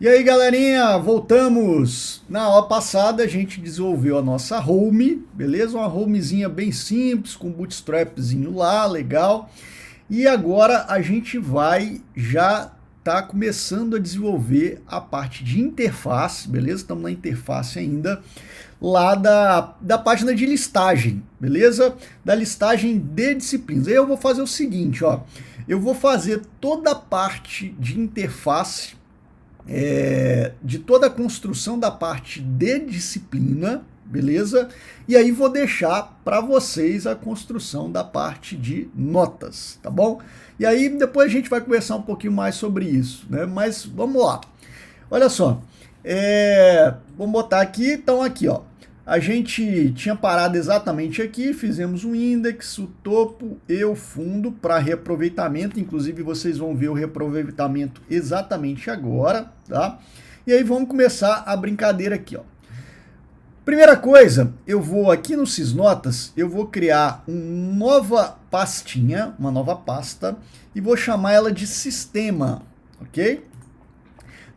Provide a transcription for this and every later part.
E aí, galerinha, voltamos. Na aula passada a gente desenvolveu a nossa home, beleza? Uma homezinha bem simples, com bootstrapzinho lá, legal. E agora a gente vai já tá começando a desenvolver a parte de interface, beleza? Estamos na interface ainda, lá da página de listagem, beleza? Da listagem de disciplinas. Aí eu vou fazer o seguinte, ó. Eu vou fazer toda a parte de interface de toda a construção da parte de disciplina, beleza? E aí vou deixar para vocês a construção da parte de notas, tá bom? E aí depois a gente vai conversar um pouquinho mais sobre isso, né? Mas vamos lá. Olha só, vamos botar aqui, então aqui, ó. A gente tinha parado exatamente aqui, fizemos um index, o topo e o fundo para reaproveitamento, inclusive vocês vão ver o reaproveitamento exatamente agora, tá? E aí vamos começar a brincadeira aqui, ó. Primeira coisa, eu vou aqui no Sysnotas, eu vou criar uma nova pastinha, uma nova pasta, e vou chamar ela de sistema, ok?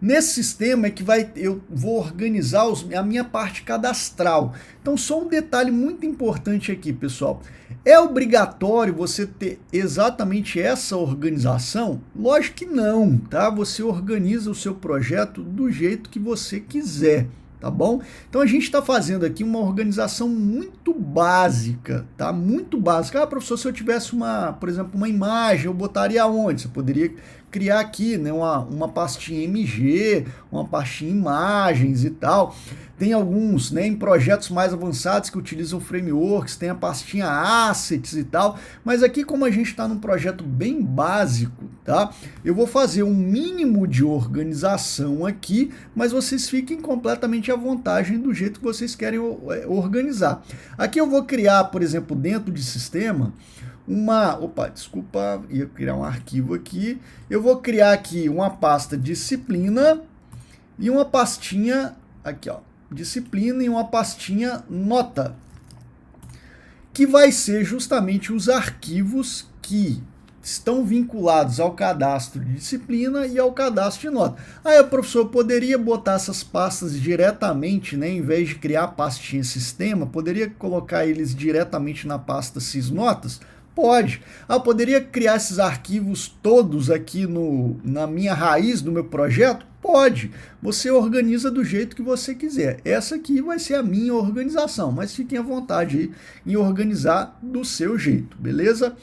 Nesse sistema é que eu vou organizar a minha parte cadastral. Então, só um detalhe muito importante aqui, pessoal. É obrigatório você ter exatamente essa organização? Lógico que não, tá? Você organiza o seu projeto do jeito que você quiser, tá bom? Então a gente está fazendo aqui uma organização muito básica, tá? Muito básica. Ah, professor, se eu tivesse por exemplo, uma imagem, eu botaria onde? Você poderia criar aqui, né, uma pastinha MG, uma pastinha imagens e tal. Tem alguns, né, em projetos mais avançados que utilizam frameworks, tem a pastinha assets e tal, mas aqui como a gente está num projeto bem básico, tá? Eu vou fazer um mínimo de organização aqui, mas vocês fiquem completamente à vontade do jeito que vocês querem organizar. Aqui eu vou criar, por exemplo, dentro de sistema, ia criar um arquivo aqui. Eu vou criar aqui uma pasta disciplina e uma pastinha aqui, ó, disciplina e uma pastinha nota, que vai ser justamente os arquivos que estão vinculados ao cadastro de disciplina e ao cadastro de nota. Aí o professor poderia botar essas pastas diretamente, né, em vez de criar a pastinha sistema, poderia colocar eles diretamente na pasta Sysnotas? Pode. Eu poderia criar esses arquivos todos aqui na minha raiz do meu projeto? Pode. Você organiza do jeito que você quiser. Essa aqui vai ser a minha organização, mas fiquem à vontade aí em organizar do seu jeito, beleza?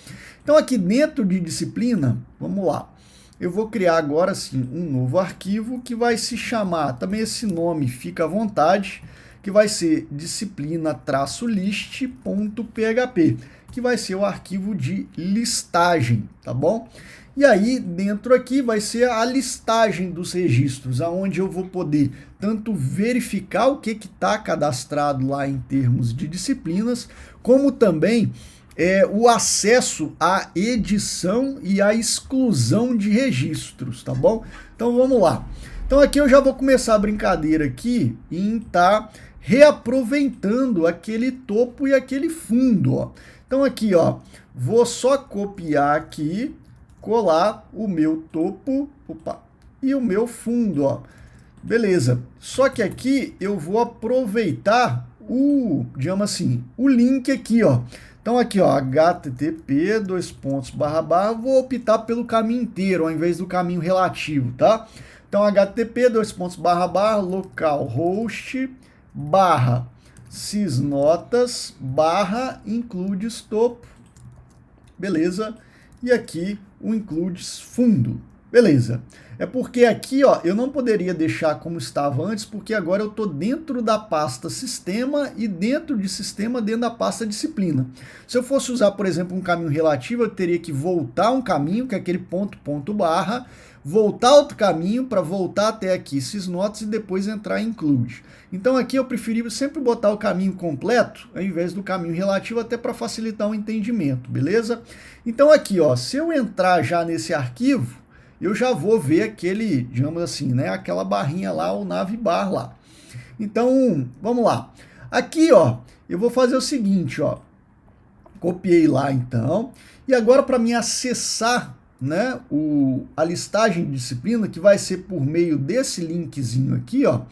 Então aqui dentro de disciplina, vamos lá. Eu vou criar agora sim um novo arquivo que vai se chamar, também esse nome fica à vontade, que vai ser disciplina-list.php, que vai ser o arquivo de listagem, tá bom? E aí, dentro aqui vai ser a listagem dos registros, aonde eu vou poder tanto verificar o que está cadastrado lá em termos de disciplinas, como também o acesso à edição e à exclusão de registros, tá bom? Então vamos lá. Então aqui eu já vou começar a brincadeira aqui em estar reaproveitando aquele topo e aquele fundo, ó. Então aqui, ó, vou só copiar aqui, colar o meu topo, e o meu fundo, ó. Beleza. Só que aqui eu vou aproveitar digamos assim, o link aqui, ó. Então aqui, ó, http, vou optar pelo caminho inteiro, ao invés do caminho relativo, tá? Então http, localhost, sysnotas, includes topo, beleza? E aqui o includes fundo, beleza? É porque aqui, ó, eu não poderia deixar como estava antes, porque agora eu estou dentro da pasta sistema e dentro de sistema, dentro da pasta disciplina. Se eu fosse usar, por exemplo, um caminho relativo, eu teria que voltar um caminho, que é aquele ponto, barra, voltar outro caminho para voltar até aqui Sysnotas e depois entrar em include. Então aqui eu preferi sempre botar o caminho completo ao invés do caminho relativo, até para facilitar o entendimento, beleza? Então aqui, ó, se eu entrar já nesse arquivo, eu já vou ver aquele, digamos assim, né, aquela barrinha lá, o navbar lá. Então, vamos lá. Aqui, ó, eu vou fazer o seguinte, ó. Copiei lá então. E agora para me acessar né, a listagem de disciplina, que vai ser por meio desse linkzinho aqui, ó,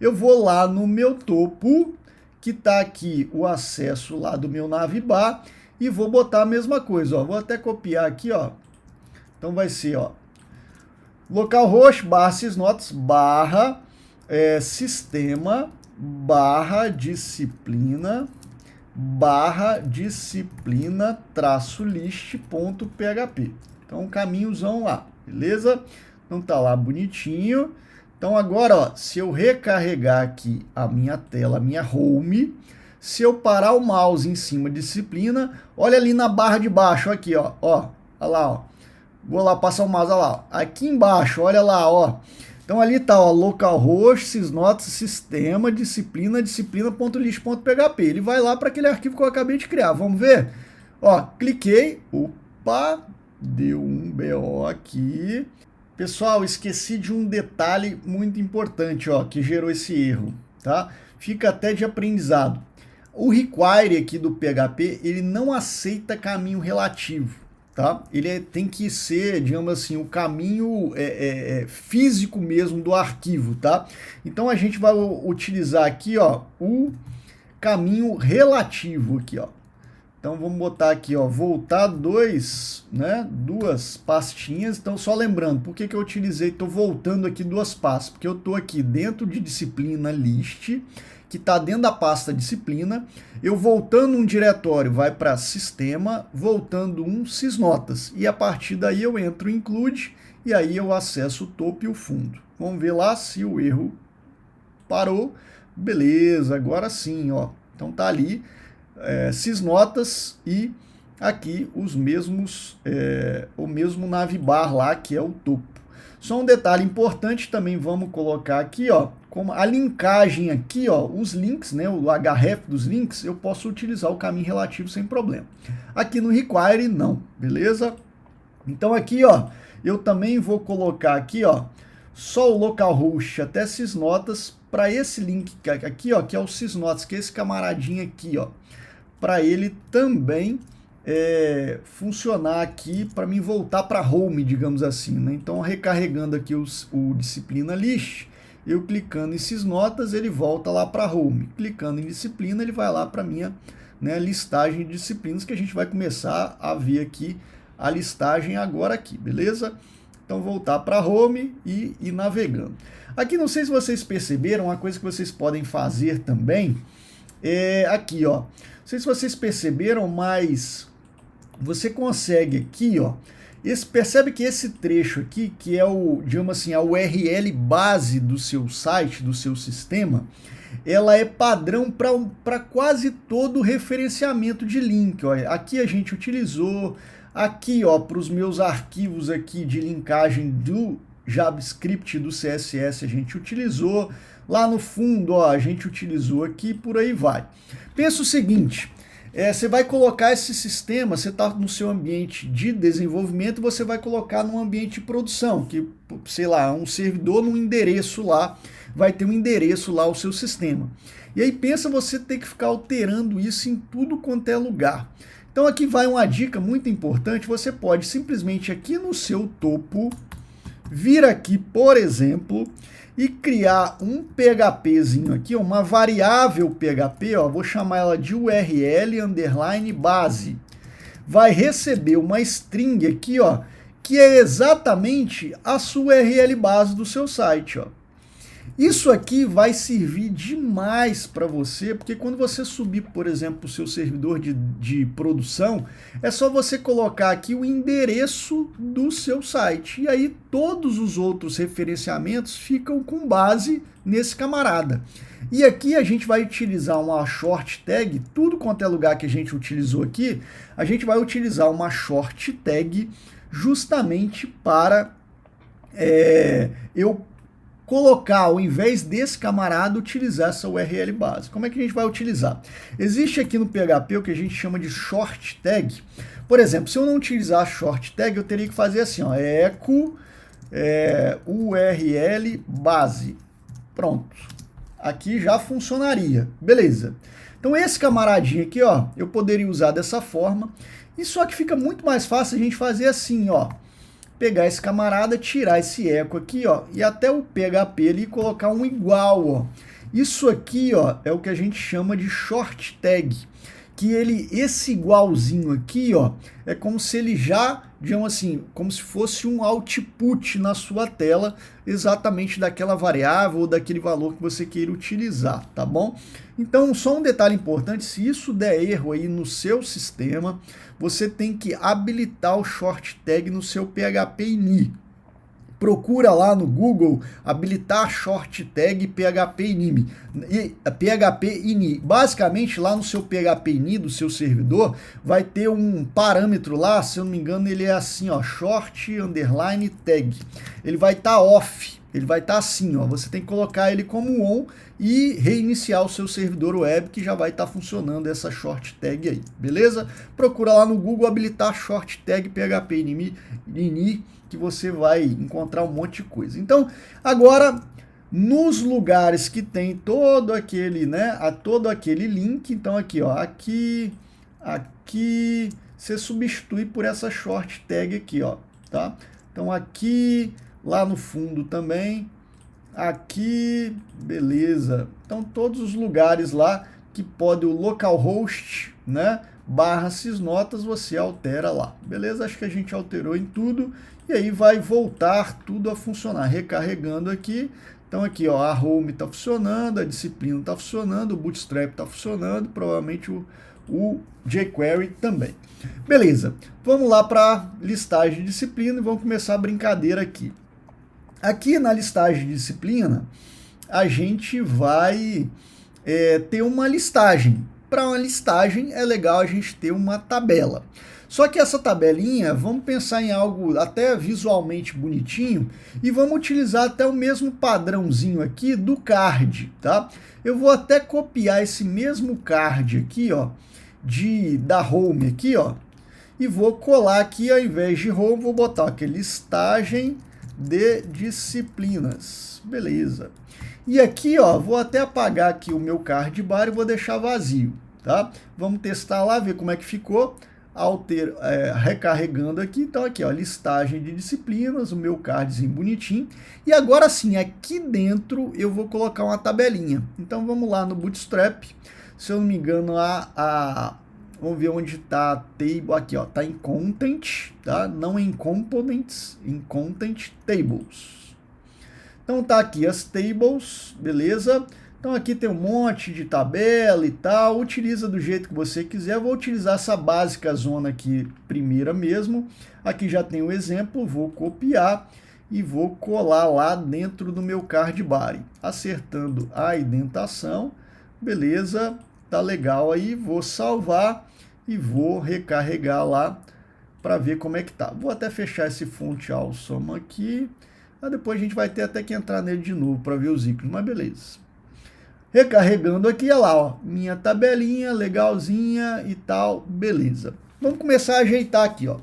eu vou lá no meu topo, que está aqui o acesso lá do meu Navibar, e vou botar a mesma coisa, ó, vou até copiar aqui, ó, então vai ser, ó, localhost barra sysnotas barra sistema barra disciplina traço list.php. Então, um caminhozão lá, beleza? Então tá lá bonitinho. Então agora, ó, se eu recarregar aqui a minha tela, a minha home, se eu parar o mouse em cima de disciplina, olha ali na barra de baixo, aqui, ó, olha lá, ó. Vou lá passar o mouse, olha lá, aqui embaixo, olha lá, ó. Então ali tá, ó, localhost, sysnotas, sistema, disciplina.list.php. Ele vai lá para aquele arquivo que eu acabei de criar. Vamos ver? Ó, cliquei, opa, deu um BO aqui. Pessoal, esqueci de um detalhe muito importante, ó, que gerou esse erro, tá? Fica até de aprendizado. O require aqui do PHP, ele não aceita caminho relativo, tá? Ele tem que ser, digamos assim, o caminho físico mesmo do arquivo, tá? Então a gente vai utilizar aqui, ó, o caminho relativo aqui, ó. Então vamos botar aqui, ó, voltar duas pastinhas. Então só lembrando, por que eu utilizei, estou voltando aqui duas pastas? Porque eu estou aqui dentro de disciplina list, que está dentro da pasta disciplina. Eu voltando um diretório vai para sistema, voltando um sysnotas. E a partir daí eu entro em include e aí eu acesso o topo e o fundo. Vamos ver lá se o erro parou. Beleza, agora sim, ó. Então tá ali. Sysnotas e aqui os mesmos, o mesmo Navibar lá, que é o topo. Só um detalhe importante também, vamos colocar aqui, ó, como a linkagem aqui, ó, os links, né, o href dos links, eu posso utilizar o caminho relativo sem problema. Aqui no require, não, beleza? Então aqui, ó, eu também vou colocar aqui, ó, só o localhost até sysnotas para esse link aqui, ó, que é o sysnotas, que é esse camaradinho aqui, ó, para ele também funcionar aqui, para mim voltar para home, digamos assim, né? Então, recarregando aqui o disciplina list, eu clicando em sysnotas, ele volta lá para home. Clicando em disciplina, ele vai lá para minha, né, listagem de disciplinas, que a gente vai começar a ver aqui a listagem agora aqui, beleza? Então, voltar para home e ir navegando. Aqui, não sei se vocês perceberam, uma coisa que vocês podem fazer também é aqui, ó. Não sei se vocês perceberam, mas você consegue aqui, ó, percebe que esse trecho aqui, que é o, digamos assim, a URL base do seu site, do seu sistema, ela é padrão para quase todo o referenciamento de link, ó. Aqui a gente utilizou, aqui, ó, para os meus arquivos aqui de linkagem do JavaScript, do CSS, a gente utilizou. Lá no fundo, ó, a gente utilizou aqui, por aí vai. Pensa o seguinte, você vai colocar esse sistema, você está no seu ambiente de desenvolvimento, você vai colocar num ambiente de produção, que, sei lá, um servidor num endereço lá, vai ter um endereço lá o seu sistema. E aí pensa você ter que ficar alterando isso em tudo quanto é lugar. Então aqui vai uma dica muito importante, você pode simplesmente aqui no seu topo, vir aqui, por exemplo, e criar um PHPzinho aqui, uma variável PHP, ó, vou chamar ela de URL_base. Vai receber uma string aqui, ó, que é exatamente a sua URL base do seu site, ó. Isso aqui vai servir demais para você, porque quando você subir, por exemplo, o seu servidor de produção, é só você colocar aqui o endereço do seu site. E aí todos os outros referenciamentos ficam com base nesse camarada. E aqui a gente vai utilizar uma short tag, tudo quanto é lugar que a gente utilizou aqui, a gente vai utilizar uma short tag justamente para eu colocar, ao invés desse camarada, utilizar essa URL base. Como é que a gente vai utilizar? Existe aqui no PHP o que a gente chama de short tag. Por exemplo, se eu não utilizar a short tag, eu teria que fazer assim, ó, echo URL base. Pronto. Aqui já funcionaria. Beleza. Então esse camaradinho aqui, ó, eu poderia usar dessa forma. E só que fica muito mais fácil a gente fazer assim, ó. pegar esse camarada, tirar esse eco aqui, ó, e até o PHP ali colocar um igual, ó. Isso aqui, ó, é o que a gente chama de short tag, que esse igualzinho aqui, ó, é como se ele já, digamos assim, como se fosse um output na sua tela, exatamente daquela variável ou daquele valor que você queira utilizar, tá bom? Então, só um detalhe importante, se isso der erro aí no seu sistema, você tem que habilitar o short tag no seu PHP ini. Procura lá no Google habilitar short tag PHP ini. Basicamente, lá no seu PHP ini do seu servidor, vai ter um parâmetro lá, se eu não me engano, ele é assim, ó, short underline tag. Ele vai estar off, ele vai estar assim, ó. Você tem que colocar ele como on e reiniciar o seu servidor web, que já vai estar funcionando essa short tag aí, beleza? Procura lá no Google habilitar short tag PHP ini, que você vai encontrar um monte de coisa. Então, agora, nos lugares que tem todo aquele, né, todo aquele link, então aqui, ó, aqui, você substitui por essa short tag aqui, ó, tá? Então aqui, lá no fundo também, aqui, beleza. Então todos os lugares lá que pode o localhost, né, /sysnotas, você altera lá, beleza? Acho que a gente alterou em tudo. E aí vai voltar tudo a funcionar, recarregando aqui. Então aqui, ó, a home está funcionando, a disciplina está funcionando, o bootstrap está funcionando, provavelmente o jQuery também. Beleza, vamos lá para listagem de disciplina e vamos começar a brincadeira aqui. Aqui na listagem de disciplina, a gente vai ter uma listagem. Para uma listagem é legal a gente ter uma tabela. Só que essa tabelinha, vamos pensar em algo até visualmente bonitinho e vamos utilizar até o mesmo padrãozinho aqui do card, tá? Eu vou até copiar esse mesmo card aqui, ó, da home aqui, ó, e vou colar aqui, ao invés de home, vou botar aqui listagem de disciplinas, beleza. E aqui, ó, vou até apagar aqui o meu card bar e vou deixar vazio, tá? Vamos testar lá, ver como é que ficou. Recarregando aqui, então aqui, ó, listagem de disciplinas, o meu cardzinho bonitinho. E agora sim, aqui dentro eu vou colocar uma tabelinha. Então vamos lá no Bootstrap, se eu não me engano, vamos ver onde está a table, aqui, ó, tá em Content, tá? Não em Components, em Content Tables. Então tá aqui as tables, beleza? Então aqui tem um monte de tabela e tal, utiliza do jeito que você quiser. Eu vou utilizar essa básica zona aqui, primeira mesmo. Aqui já tem o exemplo, vou copiar e vou colar lá dentro do meu card bar, acertando a indentação. Beleza, tá legal aí, vou salvar e vou recarregar lá para ver como é que tá. Vou até fechar esse Font Awesome aqui, depois a gente vai ter até que entrar nele de novo para ver os ícones, mas beleza. Recarregando aqui, olha lá, ó, minha tabelinha legalzinha e tal, beleza. Vamos começar a ajeitar aqui, ó.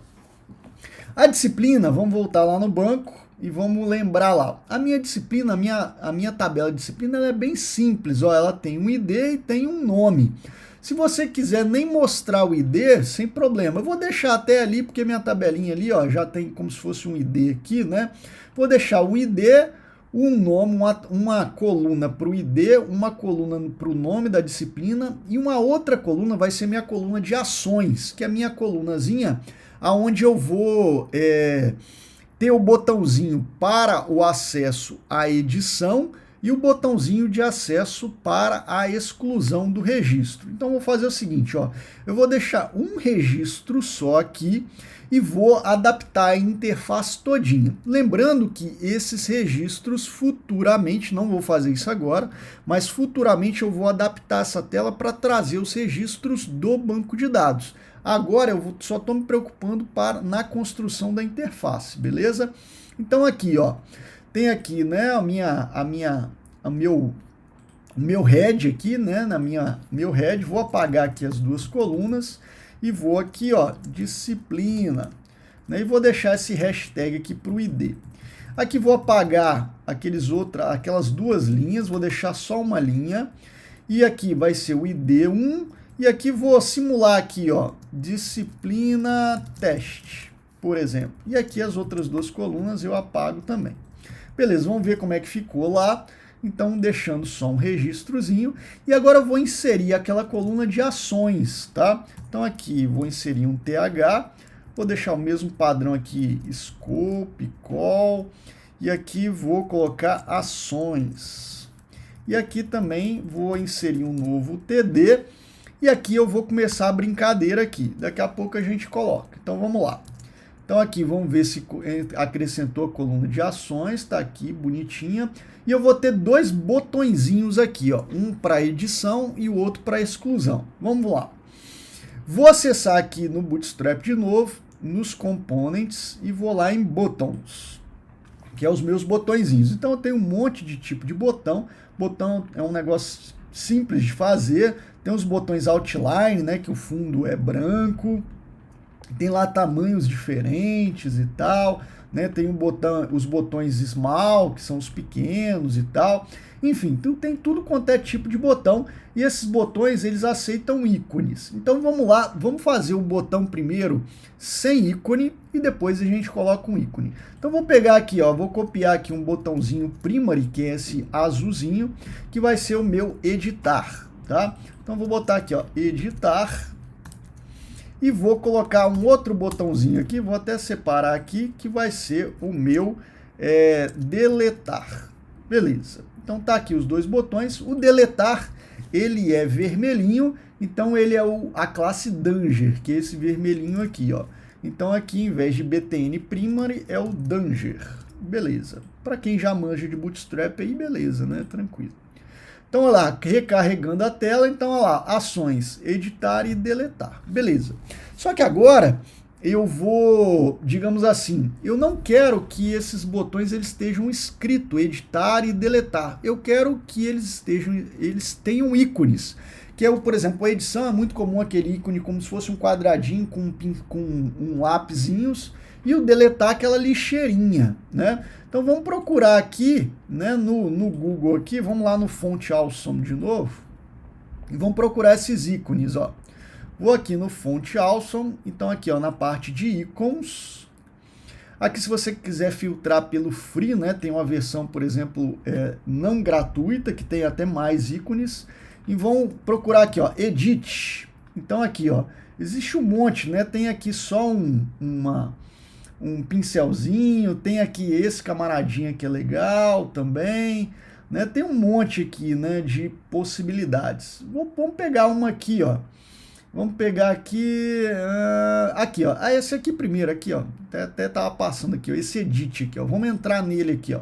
A disciplina, vamos voltar lá no banco e vamos lembrar lá. A minha disciplina, a minha tabela de disciplina, ela é bem simples, ó, ela tem um ID e tem um nome. Se você quiser nem mostrar o ID, sem problema. Eu vou deixar até ali, porque minha tabelinha ali, ó, já tem como se fosse um ID aqui, né? Vou deixar o ID, um nome, uma coluna para o ID, uma coluna para o nome da disciplina e uma outra coluna vai ser minha coluna de ações, que é a minha colunazinha, aonde eu vou ter o botãozinho para o acesso à edição e o botãozinho de acesso para a exclusão do registro. Então, vou fazer o seguinte, ó, eu vou deixar um registro só aqui e vou adaptar a interface todinha. Lembrando que esses registros futuramente, não vou fazer isso agora, mas futuramente eu vou adaptar essa tela para trazer os registros do banco de dados. Agora eu só estou me preocupando na construção da interface, beleza? Então aqui, ó, tem aqui, né, o meu head aqui, né, meu head, vou apagar aqui as duas colunas e vou aqui, ó, disciplina, né, e vou deixar esse hashtag aqui para o ID. Aqui vou apagar aquelas duas linhas, vou deixar só uma linha, e aqui vai ser o ID1, e aqui vou simular aqui, ó, disciplina teste. por exemplo. E aqui as outras duas colunas eu apago também. Beleza, vamos ver como é que ficou lá. Então, deixando só um registrozinho. E agora eu vou inserir aquela coluna de ações, tá? Então aqui vou inserir um TH. Vou deixar o mesmo padrão aqui, scope, call. E aqui vou colocar ações. E aqui também vou inserir um novo TD. E aqui eu vou começar a brincadeira aqui. Daqui a pouco a gente coloca. Então vamos lá. Então aqui vamos ver se acrescentou a coluna de ações, está aqui bonitinha. E eu vou ter dois botõezinhos aqui, ó, um para edição e o outro para exclusão. Vamos lá. Vou acessar aqui no Bootstrap de novo, nos Components, e vou lá em Buttons, que é os meus botõezinhos. Então eu tenho um monte de tipo de botão. Botão é um negócio simples de fazer. Tem os botões outline, né, que o fundo é branco. Tem lá tamanhos diferentes e tal, né? Tem os botões small, que são os pequenos e tal. Enfim, então tem tudo quanto é tipo de botão. E esses botões, eles aceitam ícones. Então vamos lá, vamos fazer o botão primeiro sem ícone e depois a gente coloca um ícone. Então vou pegar aqui, ó, vou copiar aqui um botãozinho primary, que é esse azulzinho, que vai ser o meu editar, tá? Então vou botar aqui, ó, editar. E vou colocar um outro botãozinho aqui, vou até separar aqui, que vai ser o meu deletar. Beleza. Então tá aqui os dois botões. O deletar, ele é vermelhinho, então ele é a classe Danger, que é esse vermelhinho aqui, ó. Então aqui, em vez de btn primary, é o Danger. Beleza. Para quem já manja de Bootstrap aí, beleza, né? Tranquilo. Então, olha lá, recarregando a tela, então, olha lá, ações, editar e deletar. Beleza. Só que agora, eu vou, digamos assim, eu não quero que esses botões eles estejam escritos, editar e deletar. Eu quero que eles tenham ícones. Que é, por exemplo, a edição é muito comum aquele ícone como se fosse um quadradinho com um lápisinhos, e o deletar aquela lixeirinha, né? Então vamos procurar aqui, né, no Google aqui, vamos lá no Font Awesome de novo, e vamos procurar esses ícones, ó. Vou aqui no Font Awesome, então aqui, ó, na parte de ícones. Aqui, se você quiser filtrar pelo free, né, tem uma versão, por exemplo, não gratuita, que tem até mais ícones, e vão procurar aqui, ó, Edit. Então aqui, ó, existe um monte, né, tem aqui só um pincelzinho, tem aqui esse camaradinho que é legal também, né? Tem um monte aqui, né, de possibilidades. Vamos pegar uma aqui, ó. Vamos pegar aqui, aqui, ó. Esse aqui primeiro, aqui, ó. Até tava passando aqui, ó. Esse edit aqui, ó. Vamos entrar nele aqui, ó.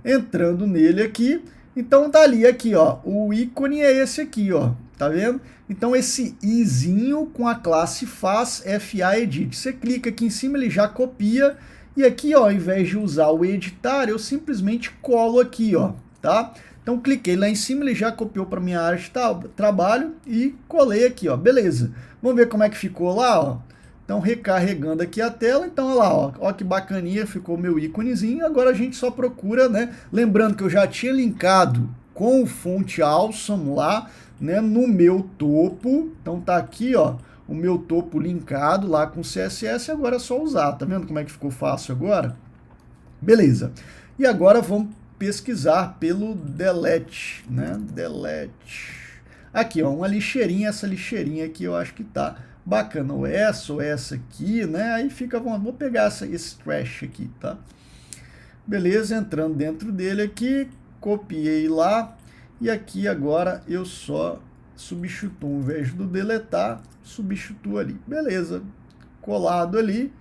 Entrando nele aqui, então tá ali aqui, ó. O ícone é esse aqui, ó. Tá vendo? Então esse izinho com a classe faz FA edit. Você clica aqui em cima, ele já copia. E aqui, ó, ao invés de usar o editar, eu simplesmente colo aqui, ó, tá? Então cliquei lá em cima, ele já copiou para minha área de trabalho e colei aqui, ó. Beleza. Vamos ver como é que ficou lá, ó. Então recarregando aqui a tela, então olha lá, ó que bacaninha, ficou meu íconezinho. Agora a gente só procura, né? Lembrando que eu já tinha linkado com o Font Awesome lá, né, no meu topo. Então tá aqui, ó, o meu topo linkado lá com CSS, agora é só usar. Tá vendo como é que ficou fácil agora? Beleza. E agora vamos pesquisar pelo delete, né? Delete. Aqui, ó, uma lixeirinha, essa lixeirinha aqui eu acho que tá bacana, ou essa aqui, né? Aí fica, vou pegar esse trash aqui, tá? Beleza, entrando dentro dele aqui, copiei lá, e aqui agora eu só substituo, ao invés do deletar, substituo ali. Beleza, colado ali,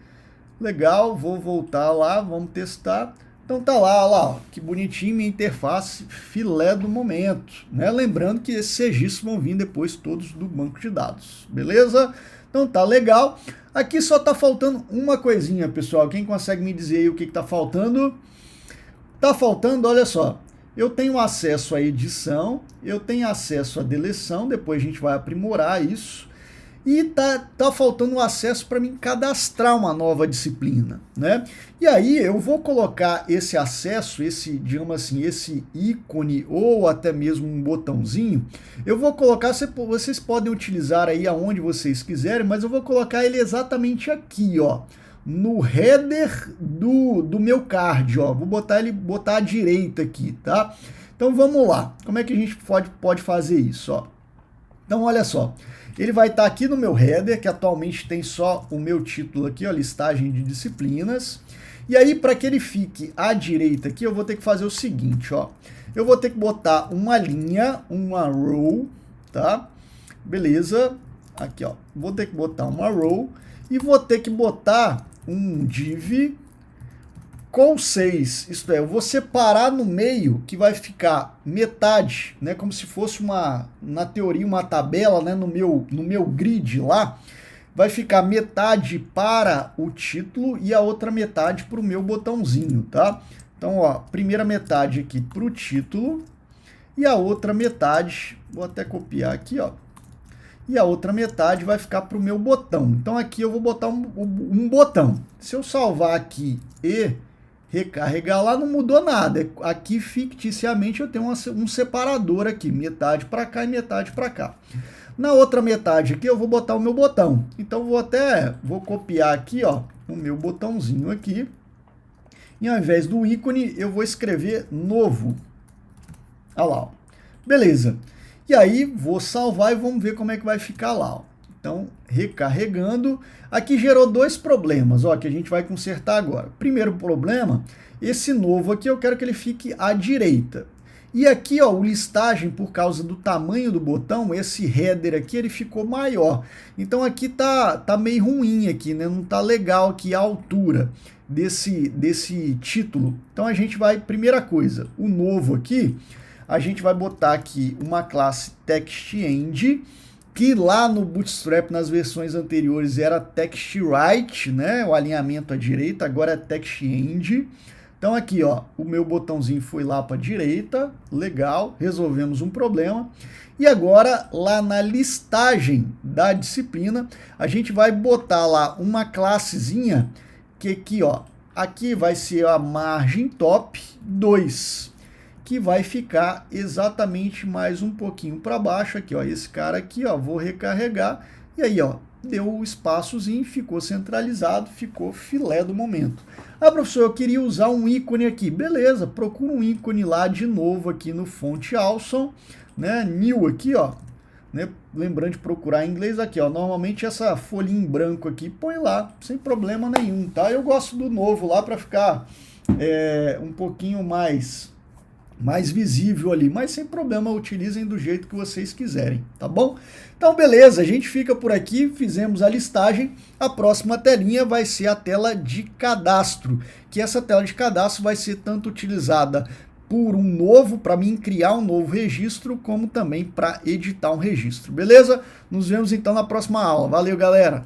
legal, vou voltar lá, vamos testar. Então tá lá, olha lá, ó, que bonitinho minha interface, filé do momento, né? Lembrando que esses registros vão vir depois todos do banco de dados, beleza? Então tá legal. Aqui só tá faltando uma coisinha, pessoal. Quem consegue me dizer aí o que tá faltando? Tá faltando, olha só, eu tenho acesso à edição, eu tenho acesso à deleção, depois a gente vai aprimorar isso, e tá faltando o acesso para mim cadastrar uma nova disciplina, né? E aí eu vou colocar esse acesso, digamos assim, esse ícone ou até mesmo um botãozinho, eu vou colocar, vocês podem utilizar aí aonde vocês quiserem, mas eu vou colocar ele exatamente aqui, ó, no header do meu card, ó. Vou botar à direita aqui, tá? Então vamos lá. Como é que a gente pode fazer isso, ó? Então olha só. Ele vai estar aqui no meu header, que atualmente tem só o meu título aqui, ó, listagem de disciplinas. E aí, para que ele fique à direita aqui, eu vou ter que fazer o seguinte, ó. Eu vou ter que botar uma linha, uma row, tá? Beleza. Aqui, ó. Vou ter que botar uma row e vou ter que botar um div com 6. Isto é, eu vou separar no meio, que vai ficar metade, né? Como se fosse na teoria, uma tabela, né? No meu grid lá. Vai ficar metade para o título e a outra metade para o meu botãozinho, tá? Então, ó, primeira metade aqui para o título e a outra metade, vou até copiar aqui, ó. E a outra metade vai ficar para o meu botão. Então, aqui eu vou botar um botão. Se eu salvar aqui e recarregar lá, não mudou nada. Aqui, ficticiamente, eu tenho um separador aqui, metade para cá e metade para cá. Na outra metade aqui eu vou botar o meu botão. Então vou copiar aqui, ó, o meu botãozinho aqui. E ao invés do ícone eu vou escrever novo. Olha lá, ó. Beleza. E aí vou salvar e vamos ver como é que vai ficar lá, ó. Então, recarregando. Aqui gerou dois problemas, ó, que a gente vai consertar agora. Primeiro problema, esse novo aqui eu quero que ele fique à direita. E aqui, ó, o listagem, por causa do tamanho do botão, esse header aqui, ele ficou maior. Então aqui tá meio ruim aqui, né? Não tá legal aqui a altura desse título. Então a gente vai, primeira coisa, o novo aqui, a gente vai botar aqui uma classe TextEnd, que lá no Bootstrap, nas versões anteriores, era TextWrite, né? O alinhamento à direita, agora é TextEnd. Então aqui, ó, o meu botãozinho foi lá para a direita, legal, resolvemos um problema. E agora, lá na listagem da disciplina, a gente vai botar lá uma classezinha, que aqui, ó, aqui vai ser a margem top 2, que vai ficar exatamente mais um pouquinho para baixo aqui, ó, esse cara aqui, ó, vou recarregar, e aí, ó, deu o espaçozinho, ficou centralizado, ficou filé do momento. Ah, professor, eu queria usar um ícone aqui. Beleza, procura um ícone lá de novo aqui no Font Awesome, né? New aqui, ó. Né? Lembrando de procurar em inglês aqui, ó. Normalmente essa folhinha em branco aqui, põe lá, sem problema nenhum, tá? Eu gosto do novo lá para ficar um pouquinho mais visível ali, mas sem problema, utilizem do jeito que vocês quiserem, tá bom? Então, beleza, a gente fica por aqui, fizemos a listagem, a próxima telinha vai ser a tela de cadastro, que essa tela de cadastro vai ser tanto utilizada por para mim criar um novo registro, como também para editar um registro, beleza? Nos vemos então na próxima aula. Valeu, galera!